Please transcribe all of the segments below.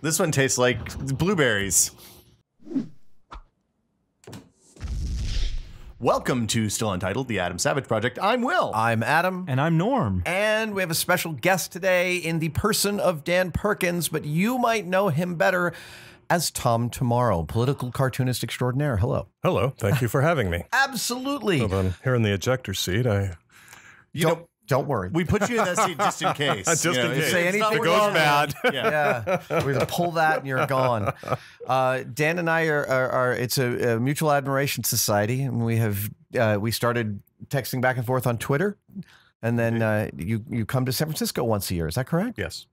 This one tastes like blueberries. Welcome to Still Untitled, the Adam Savage Project. I'm Will. I'm Adam. And I'm Norm. And we have a special guest today in the person of Dan Perkins, but you might know him better as Tom Tomorrow, political cartoonist extraordinaire. Hello. Hello. Thank you for having me. Absolutely. Hold on. Here in the ejector seat, Don't worry. We put you in that seat just in case. Just in case. Say anything If it goes wrong, bad. Yeah, we're gonna pull that and you're gone. Dan and I are it's a mutual admiration society, and we started texting back and forth on Twitter, and then you come to San Francisco once a year. Is that correct? Yes.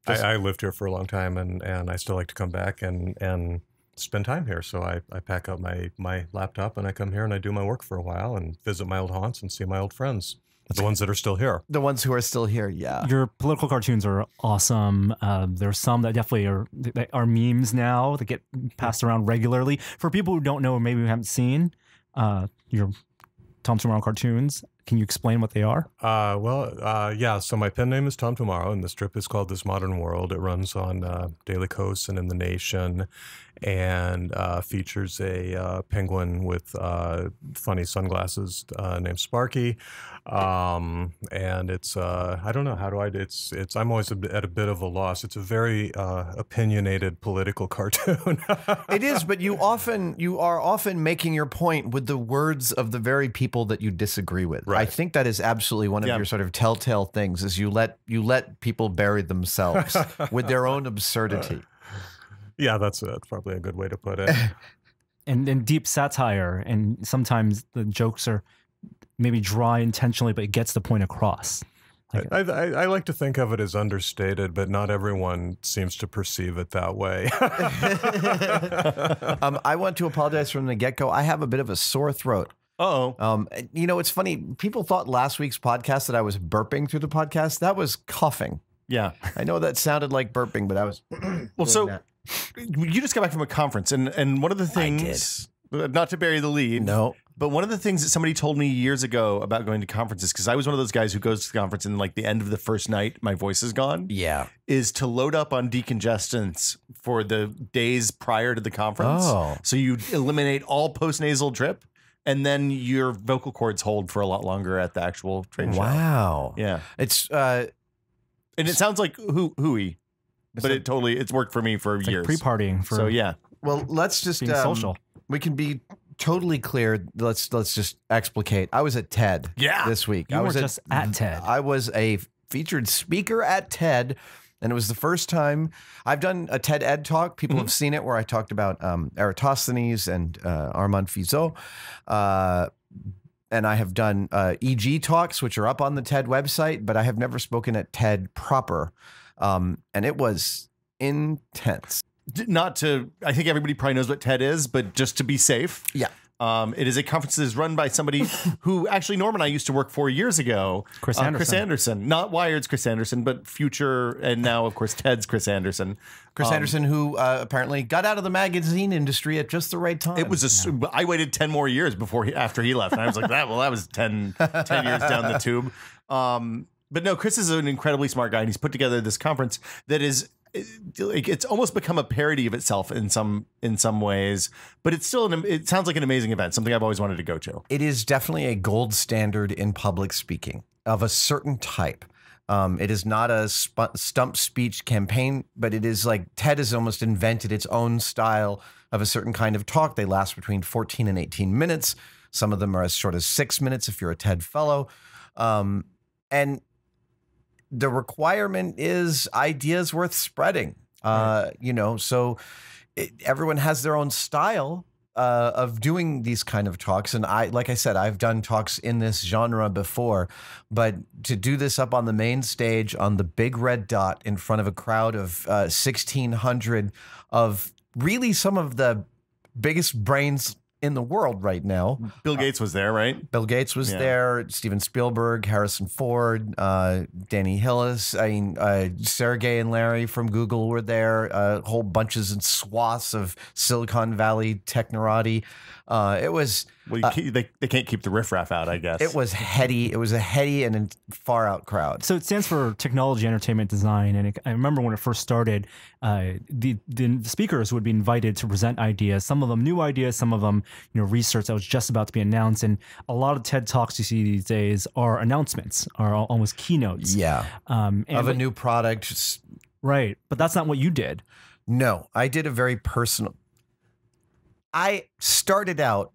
I lived here for a long time, and I still like to come back and spend time here. So I pack up my laptop and I come here and I do my work for a while and visit my old haunts and see my old friends. The ones that are still here. The ones who are still here, yeah. Your political cartoons are awesome. There's some that definitely are memes now that get passed around regularly. For people who don't know or maybe haven't seen your Tom Tomorrow cartoons, can you explain what they are? Yeah. So my pen name is Tom Tomorrow, and the strip is called This Modern World. It runs on Daily Kos and in The Nation, and features a penguin with funny sunglasses named Sparky. And it's I don't know, how do I? It's I'm always at a bit of a loss. It's a very opinionated political cartoon. It is, but you are often making your point with the words of the very people that you disagree with. Right. I think that is absolutely one of your sort of telltale things, is you let people bury themselves with their own absurdity. Yeah, that's probably a good way to put it. And deep satire, and sometimes the jokes are maybe dry intentionally, but it gets the point across. I like to think of it as understated, but not everyone seems to perceive it that way. I want to apologize from the get-go. I have a bit of a sore throat. Uh-oh. You know, it's funny. People thought last week's podcast that I was burping through the podcast. That was coughing. Yeah. I know that sounded like burping, but I was. Well, so you just got back from a conference, and one of the things, not to bury the lead, no, but one of the things that somebody told me years ago about going to conferences, because I was one of those guys who goes to the conference and like the end of the first night, my voice is gone. Yeah. Is to load up on decongestants for the days prior to the conference. Oh. So you eliminate all postnasal drip, and then your vocal cords hold for a lot longer at the actual trade show. Wow. Yeah. It's and it sounds like hooey, but it's worked for me for years. Like pre-partying for. So yeah. well, let's just being social. We can be totally clear. Let's just explicate. I was at TED this week. You I was were just at TED. I was a featured speaker at TED, and it was the first time I've done a TED Ed talk. People have seen it, where I talked about Eratosthenes and Armand Fizeau. And I have done EG talks, which are up on the TED website, but I have never spoken at TED proper. And it was intense. Not to, I think everybody probably knows what TED is, but just to be safe. Yeah. It is a conference that is run by somebody who actually Norm and I used to work for years ago. Chris Anderson. Chris Anderson. Not Wired's Chris Anderson, but Future, and now, of course, TED's Chris Anderson. Chris Anderson, who apparently got out of the magazine industry at just the right time. It was I waited 10 more years after he left. And I was like, that was 10 years down the tube. But no, Chris is an incredibly smart guy, and he's put together this conference that is, it's almost become a parody of itself in some ways, but it's still it sounds like an amazing event, something I've always wanted to go to. It is definitely a gold standard in public speaking of a certain type. It is not a stump speech campaign, but it is like TED has almost invented its own style of a certain kind of talk. They last between 14 and 18 minutes. Some of them are as short as 6 minutes if you're a TED fellow. And the requirement is ideas worth spreading, you know, so everyone has their own style of doing these kind of talks. And like I said, I've done talks in this genre before, but to do this up on the main stage on the big red dot in front of a crowd of 1,600 of really some of the biggest brains in the world right now. Bill Gates was there, right? Bill Gates was there. Steven Spielberg, Harrison Ford, Danny Hillis. I mean, Sergey and Larry from Google were there. Whole bunches and swaths of Silicon Valley technorati. It was Well, they can't keep the riffraff out, I guess. It was heady. It was a heady and far out crowd. So it stands for Technology, Entertainment, Design. And I remember when it first started, the speakers would be invited to present ideas. Some of them new ideas, some of them research that was just about to be announced. And a lot of TED Talks you see these days are announcements, are almost keynotes. Yeah, of a new product. Right, but that's not what you did. No, I did a very personal. I started out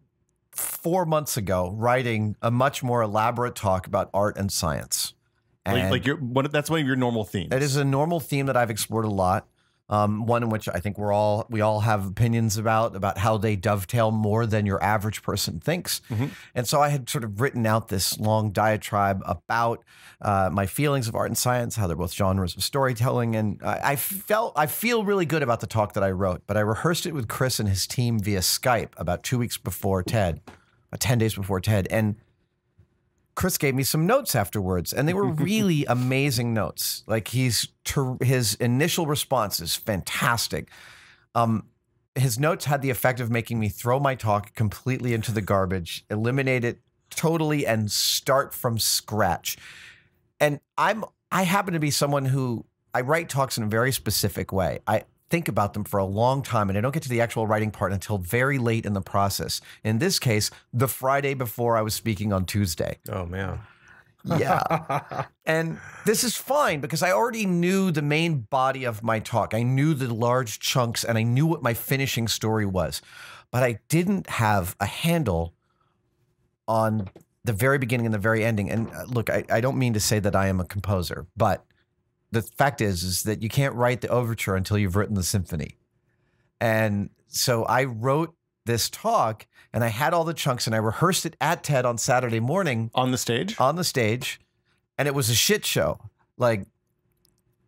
4 months ago writing a much more elaborate talk about art and science. And that's one of your normal themes. it is a normal theme that I've explored a lot. One in which I think we all have opinions about how they dovetail more than your average person thinks. Mm-hmm. And so I had sort of written out this long diatribe about my feelings of art and science, how they're both genres of storytelling. And I feel really good about the talk that I wrote, but I rehearsed it with Chris and his team via Skype about 2 weeks before TED, 10 days before TED. And Chris gave me some notes afterwards, and they were really amazing notes. Like his initial response is fantastic. His notes had the effect of making me throw my talk completely into the garbage, eliminate it totally, and start from scratch. And I happen to be someone who I write talks in a very specific way. I think about them for a long time, and I don't get to the actual writing part until very late in the process. In this case, the Friday before I was speaking on Tuesday. Oh, man. Yeah. And this is fine because I already knew the main body of my talk. I knew the large chunks, and I knew what my finishing story was. But I didn't have a handle on the very beginning and the very ending. And look, I don't mean to say that I am a composer, but the fact is that you can't write the overture until you've written the symphony. And so I wrote this talk, and I had all the chunks, and I rehearsed it at TED on Saturday morning. On the stage? On the stage. And it was a shit show. Like,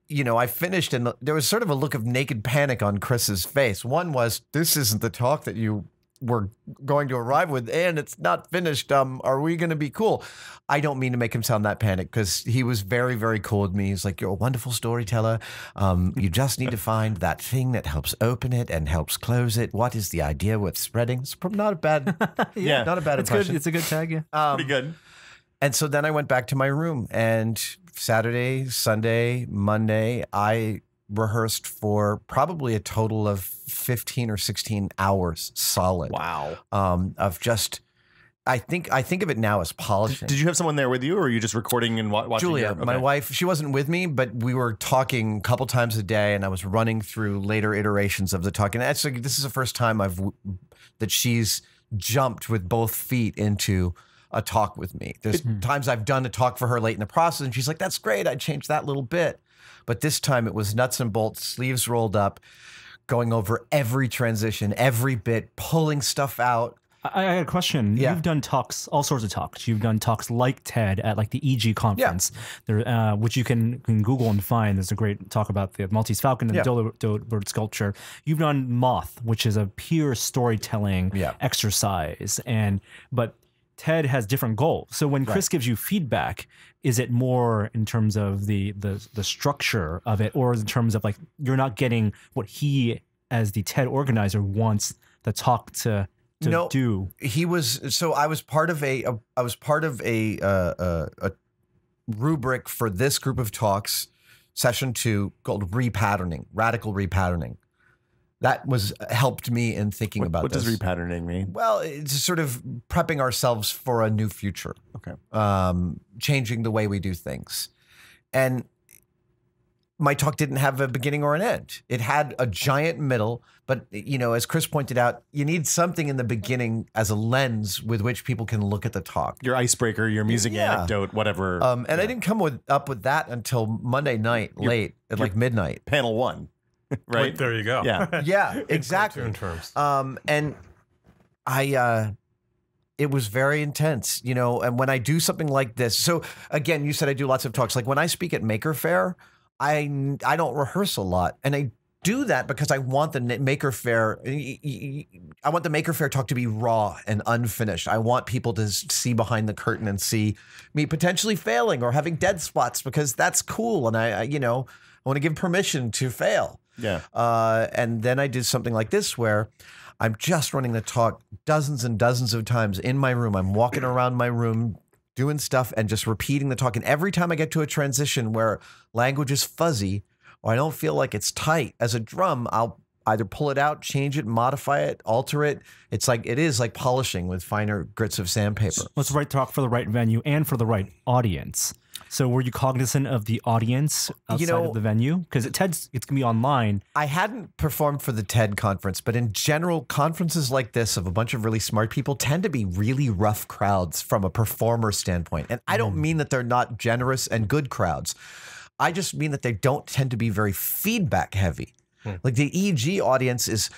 I finished, and there was sort of a look of naked panic on Chris's face. One was, this isn't the talk that you were going to arrive with, and it's not finished. Are we going to be cool? I don't mean to make him sound that panicked, because he was very, very cool with me. He's like, you're a wonderful storyteller. You just need to find that thing that helps open it and helps close it. What is the idea with spreading? It's not a bad, Yeah. not a bad It's impression. good. It's a good tag, yeah. Pretty good. And so then I went back to my room, and Saturday, Sunday, Monday, I rehearsed for probably a total of 15 or 16 hours solid. Wow. Of just, I think of it now as polishing. Did you have someone there with you, or were you just recording and watching? Julia, my wife, she wasn't with me, but we were talking a couple times a day, and I was running through later iterations of the talk. And actually, this is the first time that she's jumped with both feet into a talk with me. There's times I've done a talk for her late in the process, and she's like, that's great, I'd change that little bit. But this time it was nuts and bolts, sleeves rolled up, going over every transition, every bit, pulling stuff out. I had a question. Yeah. You've done talks, all sorts of talks. You've done talks like TED at like the EG conference, there, which you can Google and find. There's a great talk about the Maltese Falcon and the dodo bird sculpture. You've done Moth, which is a pure storytelling exercise, but TED has different goals. So when Chris gives you feedback, is it more in terms of the structure of it, or in terms of like you're not getting what he, as the TED organizer, wants the talk to do? He was. So I was part of a rubric for this group of talks, session 2, called repatterning, radical repatterning. That helped me in thinking about this. What does repatterning mean? Well, it's sort of prepping ourselves for a new future. Okay. Changing the way we do things. And my talk didn't have a beginning or an end. It had a giant middle, but as Chris pointed out, you need something in the beginning as a lens with which people can look at the talk. Your icebreaker, your music anecdote, whatever. And I didn't come up with that until Monday night, late at like midnight. Panel 1. Right. Wait, there you go. Yeah. Yeah, exactly. In terms. And it was very intense, and when I do something like this, so again, you said I do lots of talks. Like when I speak at Maker Faire, I don't rehearse a lot. And I do that because I want the Maker Faire, talk to be raw and unfinished. I want people to see behind the curtain and see me potentially failing or having dead spots, because that's cool. And I want to give permission to fail. Yeah. And then I did something like this where I'm just running the talk dozens and dozens of times in my room. I'm walking around my room doing stuff and just repeating the talk. And every time I get to a transition where language is fuzzy or I don't feel like it's tight, as a drum, I'll either pull it out, change it, modify it, alter it. It is like polishing with finer grits of sandpaper. Let's right talk for the right venue and for the right audience. So were you cognizant of the audience outside of the venue? Because it's going to be online. I hadn't performed for the TED conference, but in general, conferences like this of a bunch of really smart people tend to be really rough crowds from a performer standpoint. And I don't mean that they're not generous and good crowds. I just mean that they don't tend to be very feedback heavy. Like the EG audience is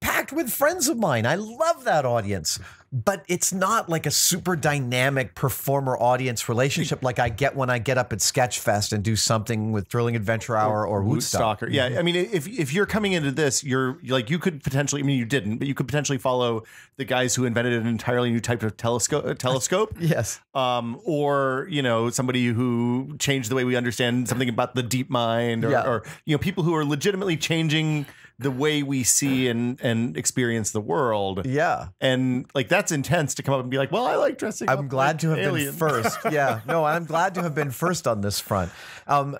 packed with friends of mine. I love that audience, but it's not like a super dynamic performer audience relationship like I get when I get up at Sketchfest and do something with Thrilling Adventure Hour or Woodstock. Yeah, I mean, if you're coming into this, you're like, you could potentially, I mean, you didn't, but you could potentially follow the guys who invented an entirely new type of telescope. Yes. Or, you know, somebody who changed the way we understand something about the deep mind, or you know, people who are legitimately changing the way we see and experience the world. Yeah. And like, that's intense to come up and be like, well, I like dressing up. I'm glad like to have aliens. been first. Yeah. No, I'm glad to have been first on this front.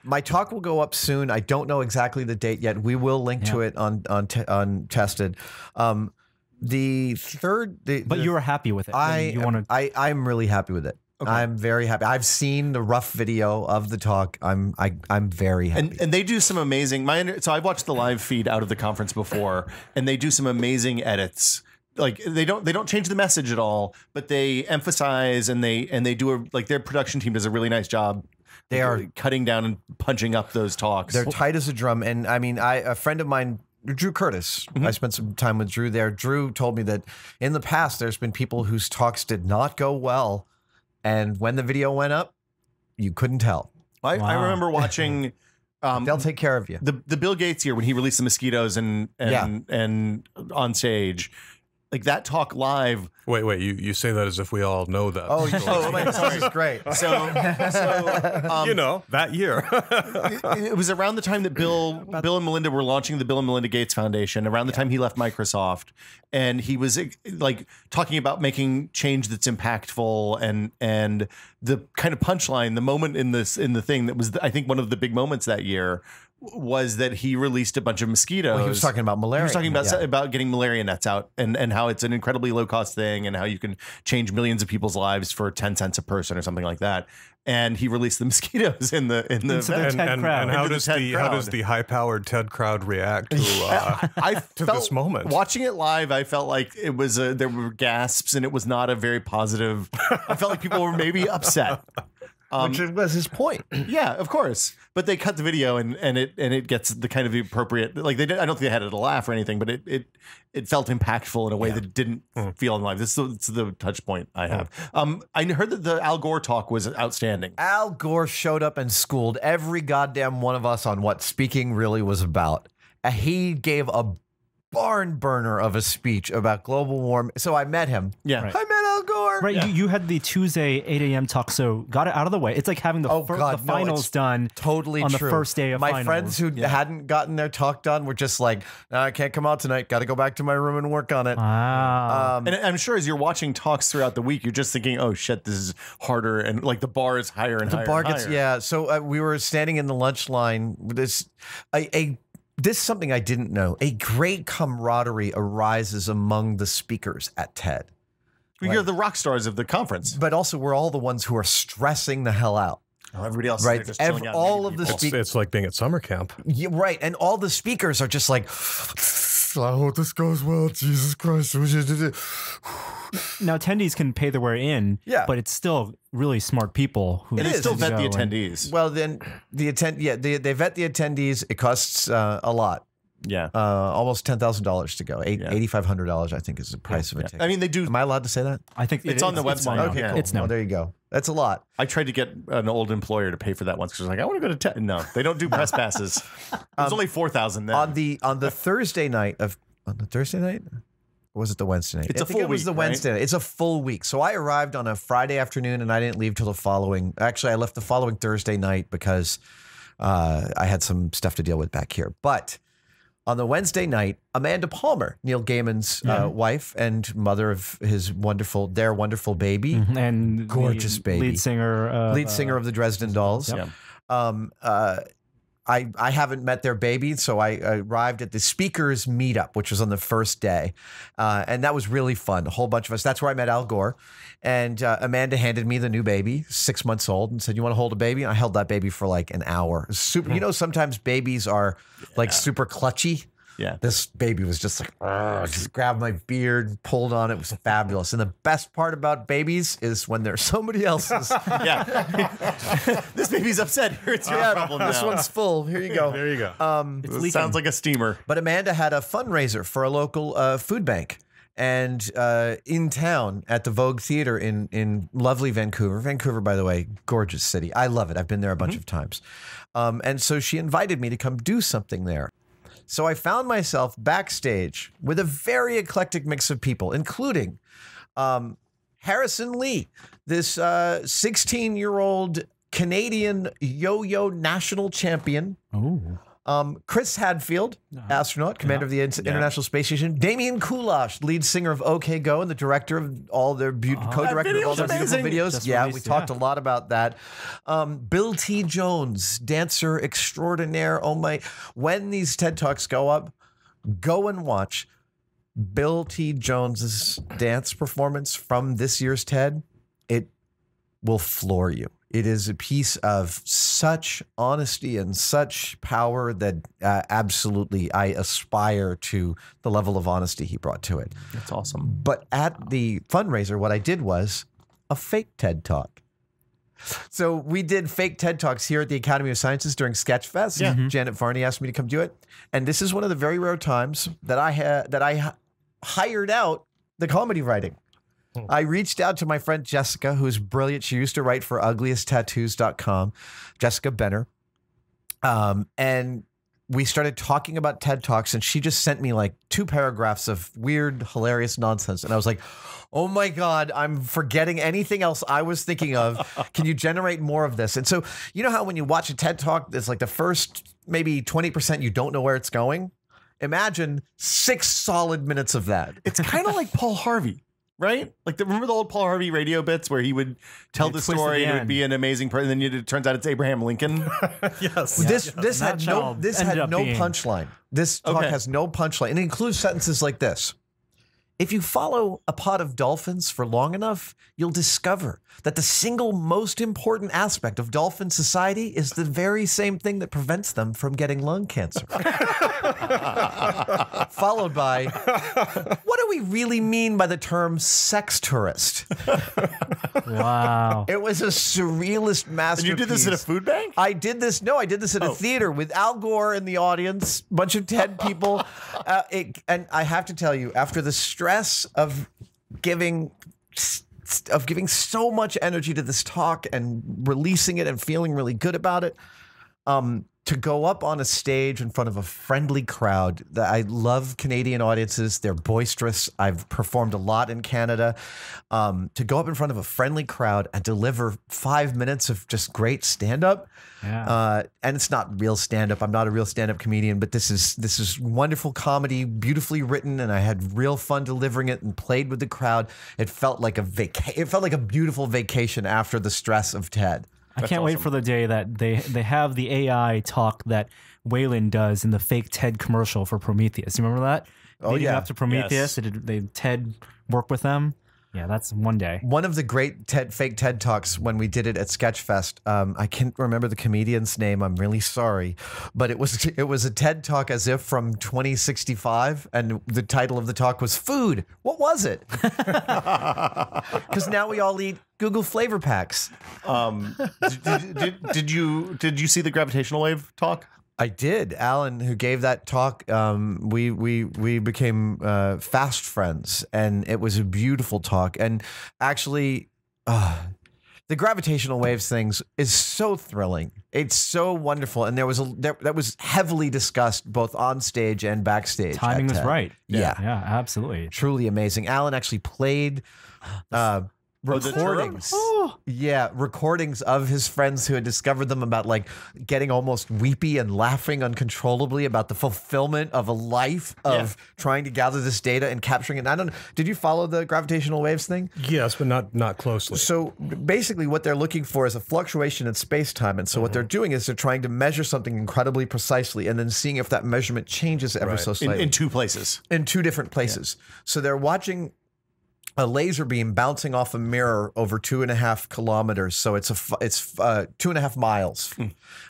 My talk will go up soon. I don't know exactly the date yet. We will link to it on Tested. The third, but you were happy with it. I'm really happy with it. Okay. I'm very happy. I've seen the rough video of the talk. I'm very happy. And they do some amazing. So I've watched the live feed out of the conference before, and they do some amazing edits. Like they don't change the message at all, but they emphasize and they do their production team does a really nice job. They are cutting down and punching up those talks. They're tight as a drum. And I mean, a friend of mine, Drew Curtis, I spent some time with Drew there. Drew told me that in the past, there's been people whose talks did not go well. And when the video went up, you couldn't tell. I remember watching. They'll take care of you. The Bill Gates year when he released the mosquitoes and on stage, like that talk live. Wait, you say that as if we all know that. Oh, this is great. So you know, that year. it was around the time that Bill and Melinda were launching the Bill and Melinda Gates Foundation, around the time he left Microsoft, and he was like talking about making change that's impactful, and the kind of punchline, the moment in the thing that was, I think, one of the big moments that year was that he released a bunch of mosquitoes. Well, he was talking about malaria. He was talking about getting malaria nets out and how it's an incredibly low cost thing and how you can change millions of people's lives for 10 cents a person or something like that. And he released the mosquitoes in the and how does the high powered TED crowd react to this moment? Watching it live, I felt like it was there were gasps and it was not a very positive. I felt like people were maybe upset. Which was his point. Yeah, of course. But they cut the video and it gets the kind of the appropriate, like I don't think they had it a laugh or anything, but it felt impactful in a way that it didn't feel in live. It's the touch point I have. I heard that the Al Gore talk was outstanding. Al Gore showed up and schooled every goddamn one of us on what speaking really was about. He gave a barn burner of a speech about global warming. So I met him. Yeah. Right. I met Al Gore. Right. Yeah. You had the Tuesday 8 a.m. talk, so got it out of the way. It's like having the finals done totally on true. The first day of my finals. friends who hadn't gotten their talk done were just like, no, I can't come out tonight. Got to go back to my room and work on it. Wow. And I'm sure as you're watching talks throughout the week, you're just thinking, oh shit, this is harder. And like the bar is higher and higher. The bar gets, yeah. So we were standing in the lunch line with this, this is something I didn't know. A great camaraderie arises among the speakers at TED. You're the rock stars of the conference. But also we're all the ones who are stressing the hell out. Oh, everybody else right? is just chilling out. All of the speakers. It's like being at summer camp. Yeah, right. And all the speakers are just like, I hope this goes well. Jesus Christ. Now, attendees can pay their way in, but it's still really smart people who still vet the attendees. Well, then they vet the attendees. It costs a lot. Yeah. Almost $10,000 to go. $8,500, I think, is the price of a ticket. I mean, they do. Am I allowed to say that? I think it's on the website. Okay, cool. It's known. Well, there you go. That's a lot. I tried to get an old employer to pay for that once because I was like, I want to go to TED. No, they don't do press passes. It's only $4,000 then. On the Thursday night on the Thursday night? Or was it the Wednesday night? It's I think it was the Wednesday night. It's a full week. So I arrived on a Friday afternoon and I didn't leave till the following. Actually, I left the following Thursday night because I had some stuff to deal with back here. But On the Wednesday night, Amanda Palmer, Neil Gaiman's wife and mother of their wonderful baby, And gorgeous the baby, lead singer of the Dresden Dolls. Yep. I haven't met their baby, so I arrived at the speakers meetup, which was on the first day. And that was really fun. A whole bunch of us. That's where I met Al Gore. And Amanda handed me the new baby, 6 months old, and said, "You want to hold a baby?" And I held that baby for like an hour. Super, you know, sometimes babies are like super clutchy. Yeah. This baby was just like, just grabbed my beard, pulled on it. It was fabulous. And the best part about babies is when they're somebody else's. Yeah. This baby's upset. Here, it's your problem This now. one's full. Here you go. There you go. It sounds like a steamer. But Amanda had a fundraiser for a local food bank. And in town at the Vogue Theater in lovely Vancouver. Vancouver, by the way, gorgeous city. I love it. I've been there a bunch of times. And so she invited me to come do something there. So I found myself backstage with a very eclectic mix of people, including Harrison Lee, this 16-year-old Canadian yo-yo national champion. Chris Hadfield, astronaut, commander of the International Space Station. Damien Kulash, lead singer of OK Go and the director of all their co-director of all their beautiful videos. Just Yeah, released, we talked a lot about that. Bill T. Jones, dancer extraordinaire. Oh my! When these TED Talks go up, go and watch Bill T. Jones's dance performance from this year's TED. It will floor you. It is a piece of such honesty and such power that absolutely I aspire to the level of honesty he brought to it. That's awesome. But at the fundraiser, what I did was a fake TED Talk. So we did fake TED Talks here at the Academy of Sciences during Sketchfest. Yeah. Janet Varney asked me to come do it. And this is one of the very rare times that I hired out the comedy writing. I reached out to my friend Jessica, who's brilliant. She used to write for ugliesttattoos.com, Jessica Benner. And we started talking about TED Talks, and she just sent me like 2 paragraphs of weird, hilarious nonsense. And I was like, oh my God, I'm forgetting anything else I was thinking of. Can you generate more of this? And so, you know how when you watch a TED Talk, it's like the first maybe 20% you don't know where it's going? Imagine 6 solid minutes of that. It's kind of like Paul Harvey. Right? Like, remember the old Paul Harvey radio bits where he would tell the story and it would be an amazing person, and then it turns out it's Abraham Lincoln? Yes. This had no being. punchline. This talk has no punchline. And it includes sentences like this. If you follow a pod of dolphins for long enough, you'll discover that the single most important aspect of dolphin society is the very same thing that prevents them from getting lung cancer. Followed by, what do we really mean by the term sex tourist? Wow. It was a surrealist masterpiece. And you did this at a food bank? I did this at a theater with Al Gore in the audience, bunch of TED people. And I have to tell you, after the stress of giving so much energy to this talk and releasing it and feeling really good about it, to go up on a stage in front of a friendly crowd. I love Canadian audiences. They're boisterous. I've performed a lot in Canada. To go up in front of a friendly crowd and deliver 5 minutes of just great stand-up. Yeah. And it's not real stand-up. I'm not a real stand-up comedian, but this is wonderful comedy, beautifully written, and I had real fun delivering it and played with the crowd. It felt like a beautiful vacation after the stress of TED. I can't wait for the day that they have the AI talk that Waylon does in the fake TED commercial for Prometheus. You remember that? Oh, Leading yeah. up to Prometheus, they TED work with them. Yeah, that's one day. One of the great fake TED Talks when we did it at Sketchfest, I can't remember the comedian's name. I'm really sorry. But it was a TED Talk as if from 2065, and the title of the talk was Food. What was it? Because now we all eat Google flavor packs. Did you see the gravitational wave talk? I did. Alan, who gave that talk, we became fast friends, and it was a beautiful talk. And actually, the gravitational waves things is so thrilling. It's so wonderful, and that was heavily discussed both on stage and backstage. Timing was right. Yeah, Yeah, absolutely. truly amazing. Alan actually played recordings. Yeah, recordings of his friends who had discovered them about like getting almost weepy and laughing uncontrollably about the fulfillment of a life of trying to gather this data and capturing it. I don't know. Did you follow the gravitational waves thing? Yes, but not closely. So basically what they're looking for is a fluctuation in space-time. And so what they're doing is they're trying to measure something incredibly precisely and then seeing if that measurement changes ever so slightly. In two places. In two different places. So they're watching a laser beam bouncing off a mirror over 2.5 kilometers. So it's 2.5 miles.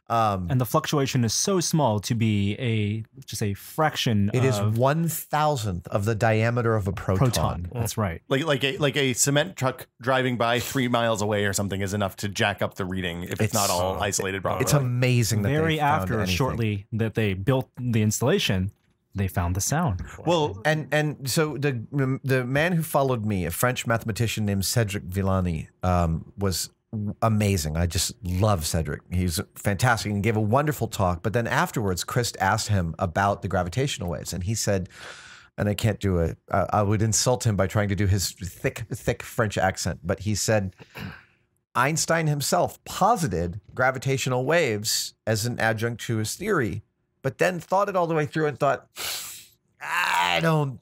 And the fluctuation is so small to be just a fraction. It is 1,000th of the diameter of a proton. That's right. Like a cement truck driving by 3 miles away or something is enough to jack up the reading if it's not all isolated properly. It's amazing that Very they found after, anything. shortly that they built the installation, they found the sound. Well, and so the man who followed me, a French mathematician named Cedric Villani, was amazing. I just love Cedric. He's fantastic and gave a wonderful talk. But then afterwards, Chris asked him about the gravitational waves, and he said, and I can't do it. I would insult him by trying to do his thick French accent, but he said, Einstein himself posited gravitational waves as an adjunct to his theory, but then thought it all the way through and thought, I don't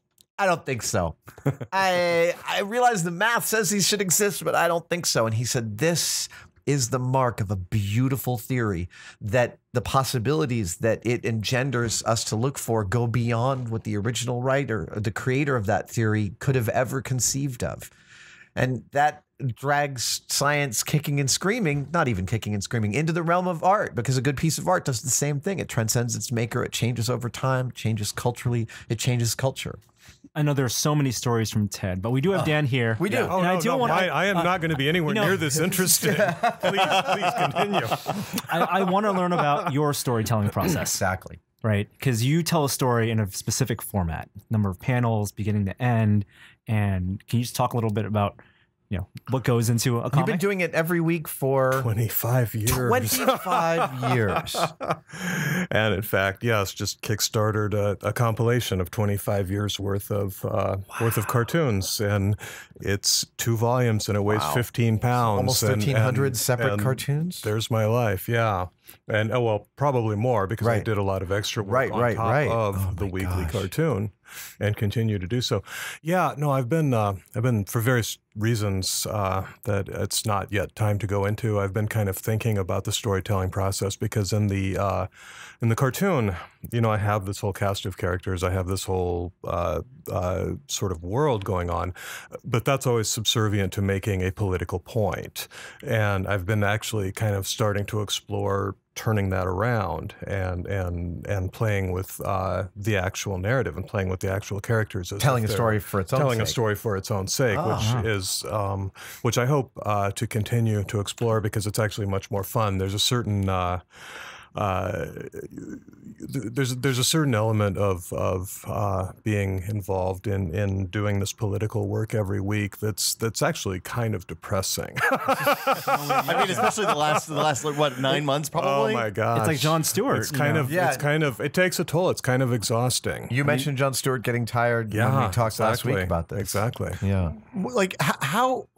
think so. I realize the math says these should exist, but I don't think so. And he said, this is the mark of a beautiful theory, that the possibilities that it engenders us to look for go beyond what the original writer, or the creator of that theory, could have ever conceived of. And that drags science kicking and screaming, not even kicking and screaming, into the realm of art, because a good piece of art does the same thing. It transcends its maker. It changes over time, changes culturally. It changes culture. I know there's so many stories from Ted, but we do have Dan here. We do. And I am not going to be anywhere near this interested. Please continue. I want to learn about your storytelling process. Exactly. Right? Because you tell a story in a specific format, number of panels, beginning to end. And can you just talk a little bit about, what goes into a comic? You've been doing it every week for 25 years. 25 years. And in fact, yes, just kickstarted a compilation of 25 years worth of cartoons, and it's 2 volumes, and it weighs 15 pounds. Almost 1,300 separate cartoons. There's my life, yeah. And probably more, because I did a lot of extra work on top of the weekly cartoon, and continue to do so. Yeah, no, I've been for various reasons that it's not yet time to go into. I've been kind of thinking about the storytelling process, because in the cartoon, I have this whole cast of characters. I have this whole sort of world going on, but that's always subservient to making a political point. And I've been actually kind of starting to explore turning that around and playing with the actual narrative and playing with the actual characters, as telling a story for its own telling sake. a story for its own sake, which I hope to continue to explore, because it's actually much more fun. There's a certain there's a certain element of being involved in doing this political work every week that's actually kind of depressing. I mean, especially the last what, 9 months probably. Oh my gosh, It's like Jon Stewart. It's kind of it takes a toll. It's kind of exhausting. You mentioned Jon Stewart getting tired when we talked last week about this. Exactly. Yeah. Like how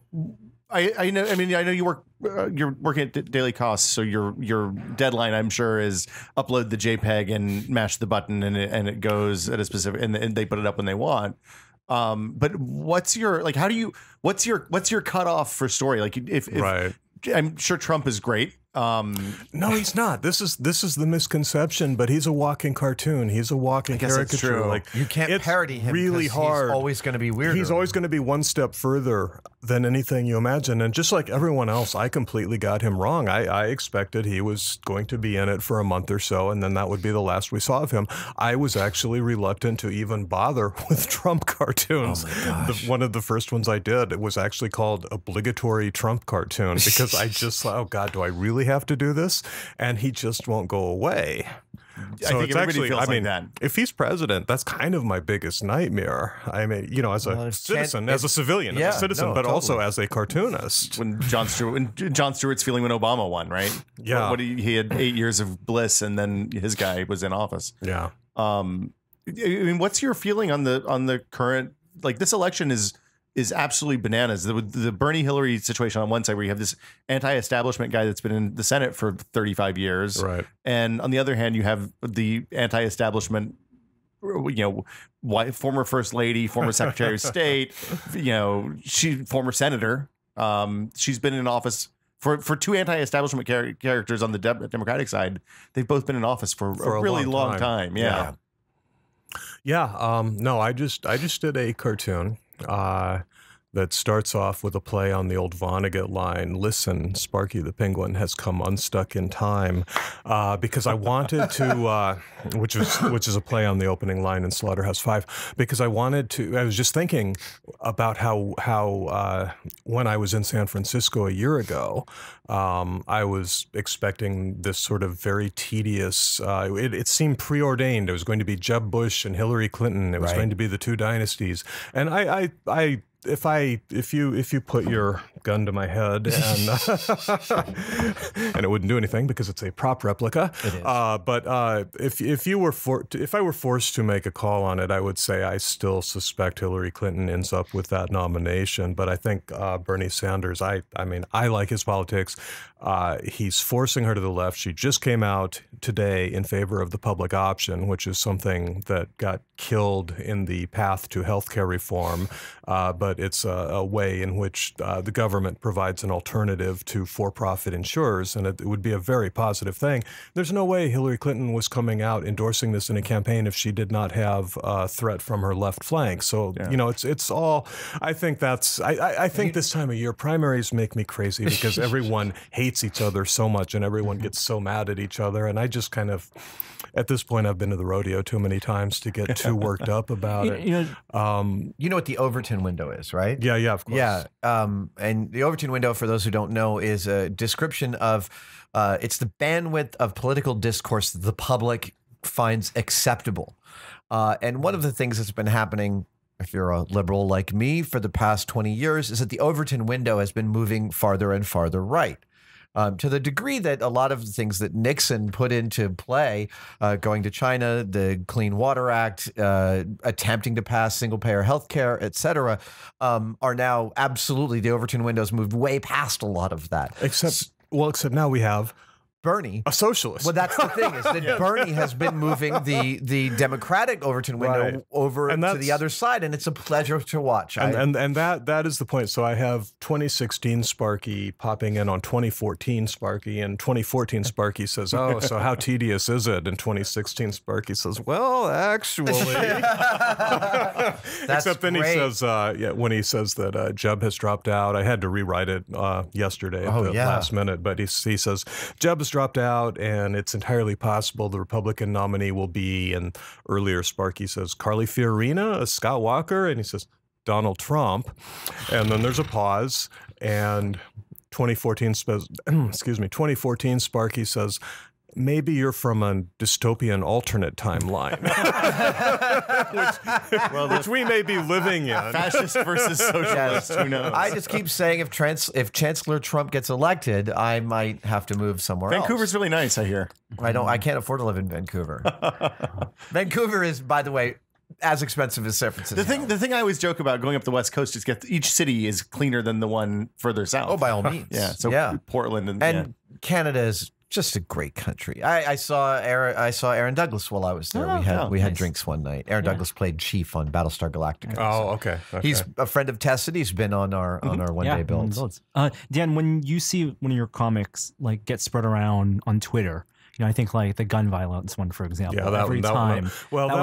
I know. I mean, I know you work. You're working at Daily Costs, so your deadline, I'm sure, is upload the JPEG and mash the button, and it goes at a specific, and they put it up when they want. But what's your what's your cutoff for story? Like if Right. I'm sure Trump is great. No, he's not. This is the misconception. But he's a walking cartoon. He's a walking guess that's caricature. true. Like, You can't it's parody him. really because hard. He's always going to be weirder. He's always going to be one step further than anything you imagine. And just like everyone else, I completely got him wrong. I expected he was going to be in it for a month or so, and then that would be the last we saw of him. I was actually reluctant to even bother with Trump cartoons. Oh my gosh. One of the first ones I did, it was actually called Obligatory Trump Cartoon, because I just thought, oh God, do I really have to do this? And he just won't go away. I think everybody feels like that. If he's president, that's kind of my biggest nightmare. I mean, as a citizen, as a civilian, as a citizen, but also as a cartoonist. When Jon Stewart's feeling when Obama won, right? Yeah. He had 8 years of bliss, and then his guy was in office. Yeah. I mean, what's your feeling on the current? Like, this election is is absolutely bananas. The Bernie Hillary situation on one side, where you have this anti-establishment guy that's been in the Senate for 35 years, Right. and on the other hand, you have the anti-establishment, former first lady, former secretary of state, former senator. She's been in office for two anti-establishment characters on the Democratic side. They've both been in office for a really long time. Yeah. No, I just did a cartoon that starts off with a play on the old Vonnegut line, "Listen, Sparky the Penguin has come unstuck in time," because I wanted to, which is a play on the opening line in Slaughterhouse-Five, because I was just thinking about how when I was in San Francisco a year ago, I was expecting this sort of very tedious, it seemed preordained. It was going to be Jeb Bush and Hillary Clinton. It was going to be the two dynasties. And if you put your gun to my head and and it wouldn't do anything because it's a prop replica. It is. But if I were forced to make a call on it, I would say I still suspect Hillary Clinton ends up with that nomination. But I think Bernie Sanders. I mean, I like his politics. He's forcing her to the left. She just came out today in favor of the public option, which is something that got killed in the path to healthcare reform. But it's a way in which the government provides an alternative to for-profit insurers, and it would be a very positive thing. There's no way Hillary Clinton was coming out endorsing this in a campaign if she did not have a threat from her left flank. So, it's all, I think I think this time of year, primaries make me crazy because everyone hates each other so much and everyone gets so mad at each other. And I just kind of, at this point, I've been to the rodeo too many times to get too worked up about it. You know what the Overton window is, right? Yeah, of course. Yeah. And the Overton window, for those who don't know, is a description of it's the bandwidth of political discourse that the public finds acceptable. And one of the things that's been happening, if you're a liberal like me, for the past 20 years, is that the Overton window has been moving farther and farther right. To the degree that a lot of the things that Nixon put into play, going to China, the Clean Water Act, attempting to pass single-payer health care, et cetera, are now absolutely, the Overton window's moved way past a lot of that. Except now we have Bernie, a socialist. Well, that's the thing, is that Bernie has been moving the Democratic Overton window over to the other side, and it's a pleasure to watch. And that is the point. So I have 2016 Sparky popping in on 2014 Sparky, and 2014 Sparky says, "Oh, so how tedious is it?" And 2016 Sparky says, "Well, actually." Except then he says, when he says that Jeb has dropped out, I had to rewrite it yesterday at the last minute, but he says, "Jeb has dropped out, and it's entirely possible the Republican nominee will be," and earlier Sparky says, "Carly Fiorina, Scott Walker," and he says, "Donald Trump," and then there's a pause, and 2014 Sparky says, "Maybe you're from a dystopian alternate timeline," which we may be living in. Fascist versus socialist. Who knows? I just keep saying if Chancellor Trump gets elected, I might have to move somewhere else. Vancouver's really nice, I hear. I can't afford to live in Vancouver. Vancouver is, by the way, as expensive as San Francisco. The thing I always joke about going up the West Coast is each city is cleaner than the one further south. Oh, by all means. Portland and Canada is just a great country. I saw Aaron Douglas while I was there. We had drinks one night. Aaron Douglas played Chief on Battlestar Galactica. Oh, okay. He's a friend of Tessa. He's been on our one day builds. Dan, when you see one of your comics get spread around on Twitter, I think like the gun violence one, for example. Yeah, that one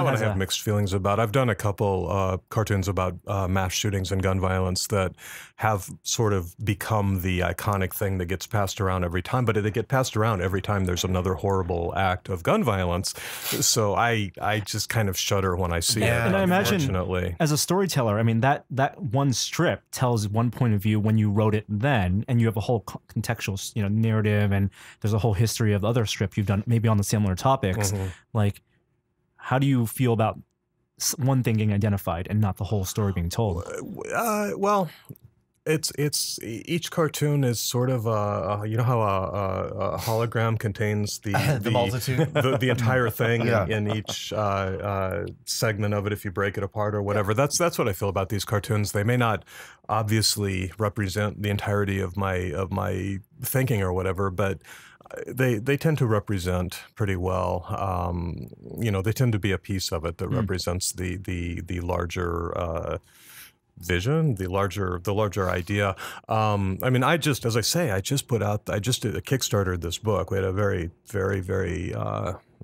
I have mixed feelings about. I've done a couple cartoons about mass shootings and gun violence that have sort of become the iconic thing that gets passed around every time, but they get passed around every time there's another horrible act of gun violence. So I just kind of shudder when I see it. And I imagine, as a storyteller, I mean, that one strip tells one point of view when you wrote it then, and you have a whole contextual narrative, and there's a whole history of the other strip you've done maybe on the similar topics. Like, how do you feel about one thing getting identified and not the whole story being told? Well, It's each cartoon is sort of you know how a hologram contains the multitude, the entire thing Yeah. in each segment of it if you break it apart or whatever. That's what I feel about these cartoons. They may not obviously represent the entirety of my thinking or whatever, but they tend to represent pretty well. You know, they tend to be a piece of it that represents the larger vision, the larger idea. I mean, as I say, I just did a Kickstarter this book. We had a very, very, very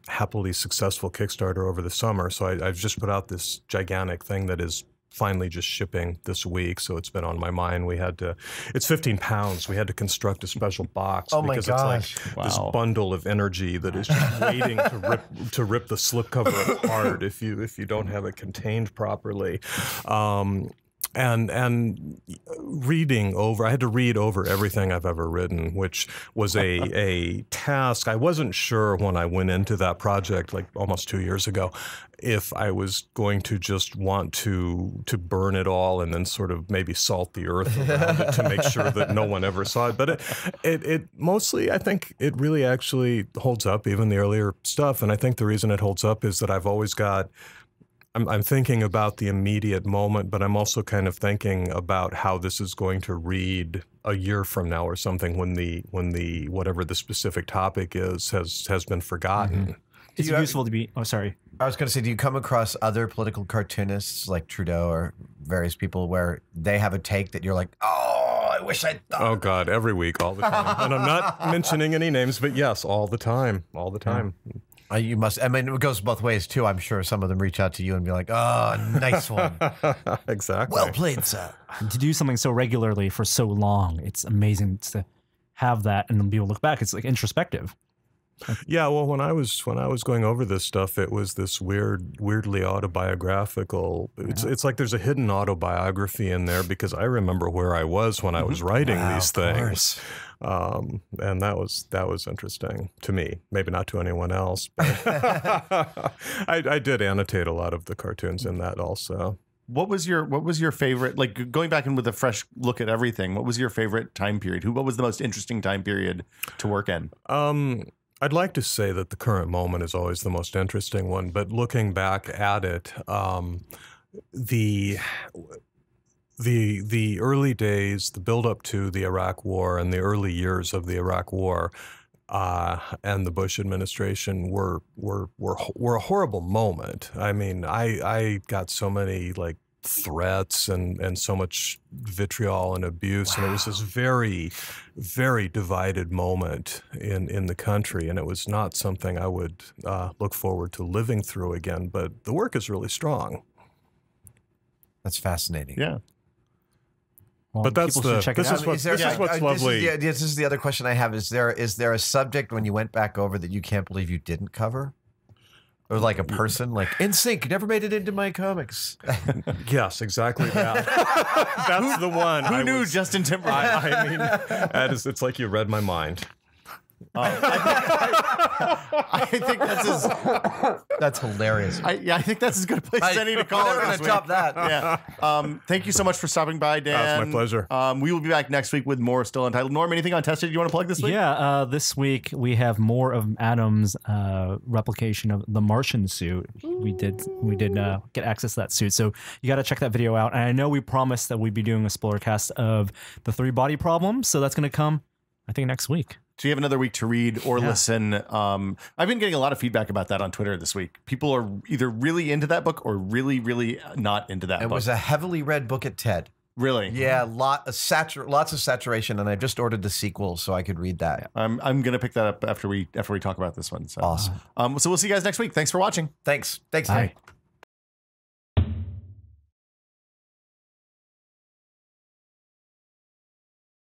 happily successful Kickstarter over the summer. So I've just put out this gigantic thing that is finally just shipping this week. So it's been on my mind. It's 15 pounds. We had to construct a special box because it's like this bundle of energy that is just waiting to rip the slipcover apart if you don't have it contained properly. And reading over, I had to read over everything I've ever written, which was a task. I wasn't sure when I went into that project, like almost 2 years ago, if I was going to just want to burn it all and then sort of maybe salt the earth around it to make sure that no one ever saw it. But it mostly, I think it really actually holds up, even the earlier stuff. And I think the reason it holds up is that I've always got, I'm thinking about the immediate moment, but I'm also kind of thinking about how this is going to read a year from now or something when the whatever the specific topic is has been forgotten. It's useful to be. Oh, sorry. I was going to say, do you come across other political cartoonists like Trudeau or various people where they have a take that you're like, oh, I wish I'd thought. Oh God, every week, all the time. And I'm not mentioning any names, but yes, all the time. You must. I mean, it goes both ways too. I'm sure some of them reach out to you and be like, "Oh, nice one, exactly, well played, sir." To do something so regularly for so long, it's amazing to have that and then be able to look back. It's like introspective. Yeah, well, when I was going over this stuff, it was this weirdly autobiographical. It's like there's a hidden autobiography in there because I remember where I was when I was writing these things. And that was interesting to me. Maybe not to anyone else, but I did annotate a lot of the cartoons in that also. What was your favorite, like going back in with a fresh look at everything, what was your favorite time period? What was the most interesting time period to work in? I'd like to say that the current moment is always the most interesting one, but looking back at it, the early days, the build up to the Iraq War and the early years of the Iraq War and the Bush administration were a horrible moment. I mean, I got so many like threats and so much vitriol and abuse, and it was this very, very divided moment in the country, and it was not something I would look forward to living through again. But the work is really strong. That's fascinating. Yeah. Well, But that's people should check it this out. is what's lovely. This is the other question I have. Is there a subject when you went back over that you can't believe you didn't cover? Or like a person, like In Sync, never made it into my comics. Yes, exactly that. That's the one. Who knew Justin Timberlake? I mean, it's like you read my mind. I think That's hilarious. I think that's as good a place as any to call it. We're this gonna top that. Yeah. Thank you so much for stopping by, Dan. It's my pleasure. We will be back next week with more Still Untitled. Norm, anything untested you want to plug this week? Yeah, this week we have more of Adam's replication of the Martian suit. We did get access to that suit, so you got to check that video out. And I know we promised that we'd be doing a spoiler cast of the 3 body problem, so that's going to come, I think, next week. So you have another week to read or listen. I've been getting a lot of feedback about that on Twitter this week. People are either really into that book or really, really not into that book. It was a heavily read book at TED. Really? Yeah, lots of saturation, and I just ordered the sequel so I could read that. I'm gonna pick that up after we talk about this one. So. Awesome. So we'll see you guys next week. Thanks for watching. Thanks. Bye.